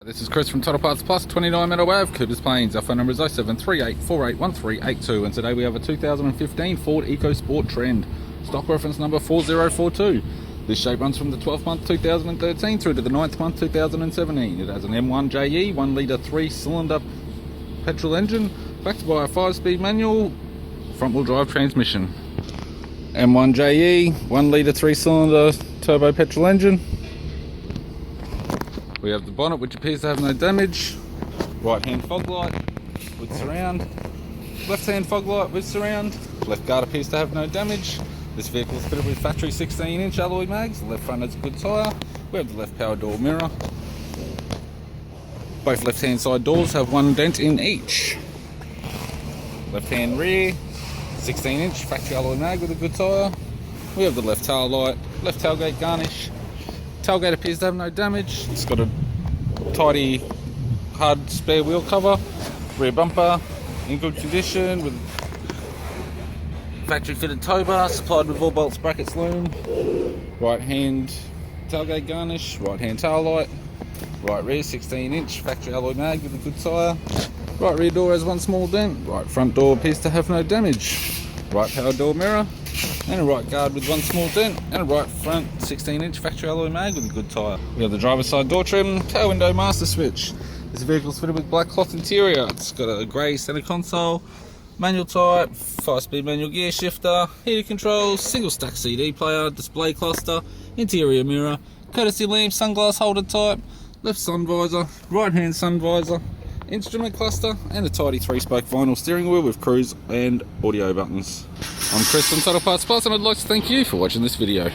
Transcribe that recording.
This is Chris from Total Parts Plus, 29 Meadow Ave, Coopers Plains. Our phone number is 0738481382, and today we have a 2015 Ford EcoSport Trend. Stock reference number 4042. This shape runs from the 12th month 2013 through to the 9th month 2017. It has an M1JE 1 litre 3-cylinder petrol engine, backed by a 5-speed manual front-wheel drive transmission. M1JE 1 litre 3-cylinder turbo petrol engine. We have the bonnet, which appears to have no damage. Right hand fog light with surround. Left hand fog light with surround. Left guard appears to have no damage. This vehicle is fitted with factory 16-inch alloy mags. The left front has a good tyre. We have the left power door mirror. Both left hand side doors have one dent in each. Left hand rear, 16-inch factory alloy mag with a good tyre. We have the left tail light, left tailgate garnish. Tailgate appears to have no damage. It's got a tidy, hard spare wheel cover. Rear bumper in good condition with factory fitted tow bar supplied with all bolts, brackets, loom. Right hand tailgate garnish, right hand tail light. Right rear 16-inch factory alloy mag with a good tyre. Right rear door has one small dent. Right front door appears to have no damage. Right power door mirror. And a right guard with one small dent, and a right front 16-inch factory alloy mag with a good tyre. We have the driver's side door trim, power window master switch. This vehicle is fitted with black cloth interior. It's got a grey centre console, manual type, 5-speed manual gear shifter, heated controls, single stack CD player, display cluster, interior mirror, courtesy lamp, sunglass holder type, left sun visor, right hand sun visor, instrument cluster, and a tidy 3-spoke vinyl steering wheel with cruise and audio buttons. I'm Chris from Total Parts Plus, and I'd like to thank you for watching this video.